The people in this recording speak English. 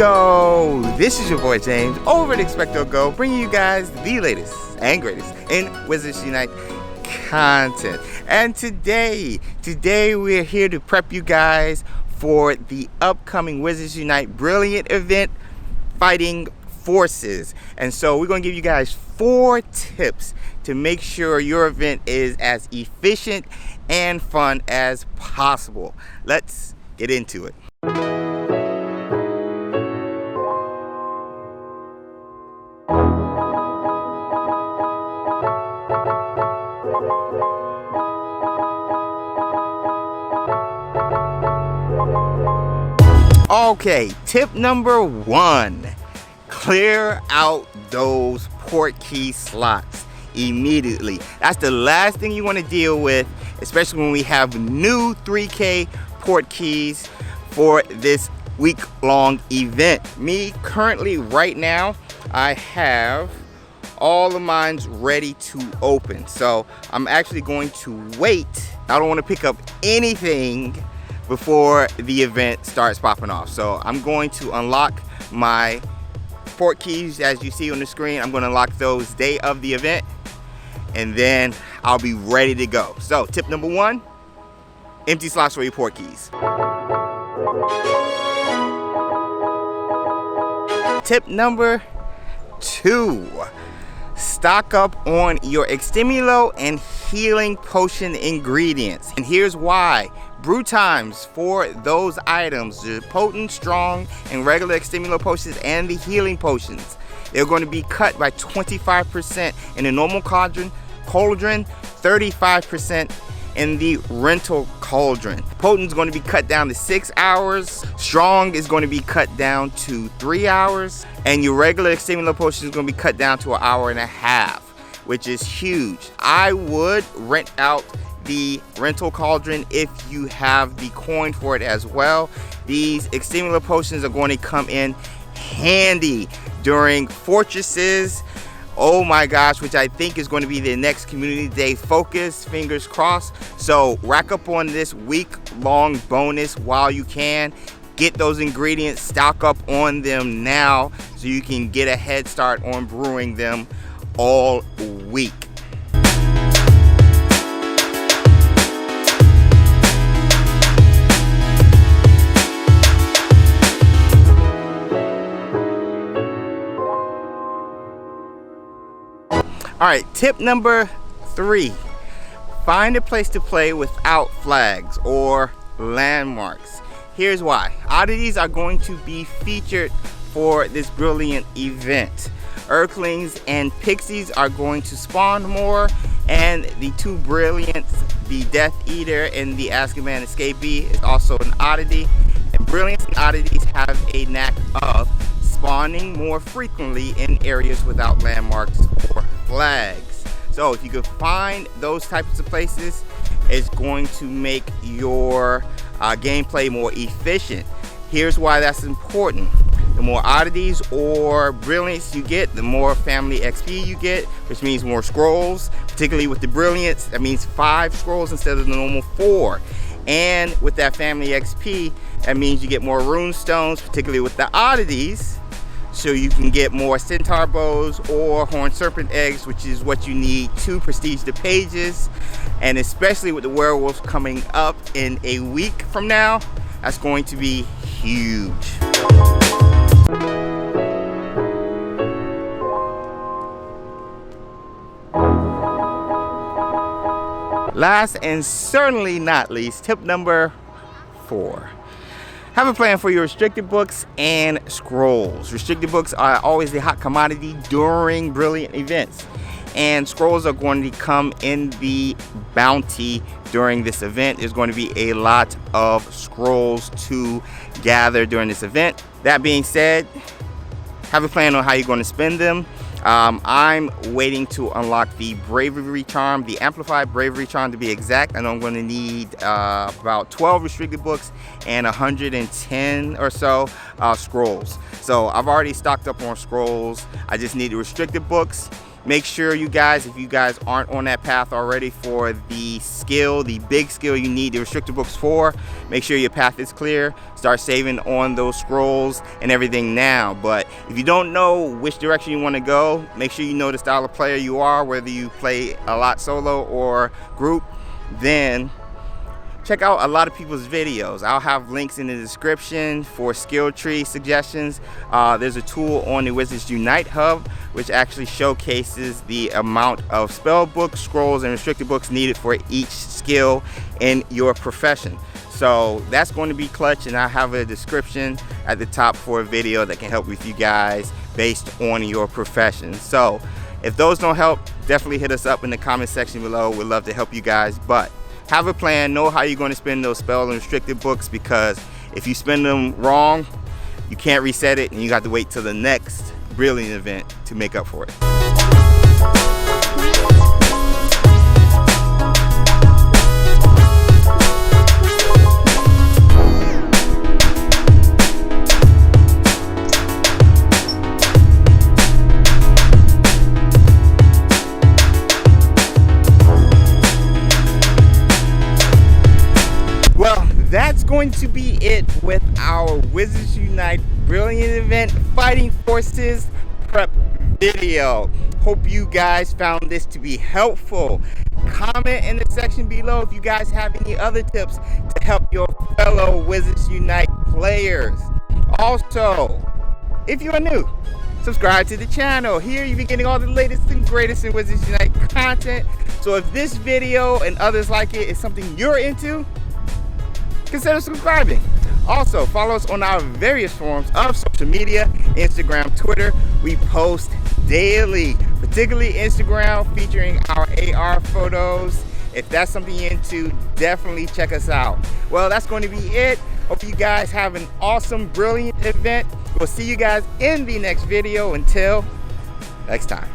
Yo, this is your boy James over at XpectoGO, bringing you guys the latest and greatest in Wizards Unite content. And today we're here to prep you guys for the upcoming Wizards Unite Brilliant event, Fighting Forces. And so we're going to give you guys 4 tips to make sure your event is as efficient and fun as possible. Let's get into it. Okay, tip number 1, clear out those port key slots immediately. That's the last thing you want to deal with, especially when we have new 3K port keys for this week-long event. Me, currently, right now, I have all of mine ready to open. So I'm actually going to wait. I don't want to pick up anything before the event starts popping off. So I'm going to unlock my port keys as you see on the screen. I'm going to unlock those day of the event, and then I'll be ready to go. So tip number 1, empty slots for your port keys. Tip number 2, stock up on your Extemulo and healing potion ingredients. And here's why. Brew times for those items, the potent, strong, and regular Extemulo potions and the healing potions, they're going to be cut by 25% in the normal cauldron, 35% in the rental cauldron. Potent is going to be cut down to 6 hours. Strong is going to be cut down to 3 hours. And your regular Extemulo potion is going to be cut down to 1.5 hours, which is huge. I would rent out the rental cauldron if you have the coin for it as well. These Extemulo potions are going to come in handy during fortresses. Oh my gosh, which I think is going to be the next community day focus, fingers crossed. So rack up on this week-long bonus while you can. Get those ingredients, stock up on them now so you can get a head start on brewing them all week. All right, tip number 3, find a place to play without flags or landmarks. Here's why. Oddities are going to be featured for this brilliant event. Earthlings and pixies are going to spawn more, and the 2 brilliants, the Death Eater and the Azkaban Escapee, is also an oddity. And brilliants and oddities have a knack of spawning more frequently in areas without landmarks or flags. So if you can find those types of places, it's going to make your gameplay more efficient. Here's why that's important. The more oddities or brilliants you get, the more family XP you get, which means more scrolls. Particularly with the brilliants, that means 5 scrolls instead of the normal 4. And with that family XP, that means you get more rune stones, particularly with the oddities, so you can get more centaur bows or horned serpent eggs, which is what you need to prestige the pages. And especially with the werewolves coming up in a week from now, that's going to be huge. Last and certainly not least, tip number 4. Have a plan for your restricted books and scrolls. Restricted books are always the hot commodity during brilliant events, and scrolls are going to come in the bounty during this event. There's going to be a lot of scrolls to gather during this event. That being said, have a plan on how you're going to spend them. I'm waiting to unlock the bravery charm, the amplified bravery charm to be exact. I know I'm going to need about 12 restricted books and 110 or so scrolls. So I've already stocked up on scrolls. I just need the restricted books. Make sure you guys, if you guys aren't on that path already for the skill, the big skill you need the restricted books for, make sure your path is clear. Start saving on those scrolls and everything now. But if you don't know which direction you want to go, make sure you know the style of player you are, whether you play a lot solo or group. Then check out a lot of people's videos. I'll have links in the description for skill tree suggestions. There's a tool on the Wizards Unite hub which actually showcases the amount of spell books, scrolls, and restricted books needed for each skill in your profession. So that's going to be clutch, and I have a description at the top for a video that can help with you guys based on your profession. So if those don't help, definitely hit us up in the comment section below. We'd love to help you guys, but have a plan, know how you're going to spend those spell and restricted books, because if you spend them wrong, you can't reset it and you got to wait till the next brilliant event to make up for it. That's going to be it with our Wizards Unite Brilliant Event Fighting Forces prep video. Hope you guys found this to be helpful. Comment in the section below if you guys have any other tips to help your fellow Wizards Unite players. Also, if you are new, subscribe to the channel. Here you'll be getting all the latest and greatest in Wizards Unite content. So if this video and others like it is something you're into, consider subscribing. Also, follow us on our various forms of social media, Instagram, Twitter. We post daily, particularly Instagram, featuring our AR photos. If that's something you're into, definitely check us out. Well, that's going to be it. Hope you guys have an awesome, brilliant event. We'll see you guys in the next video. Until next time.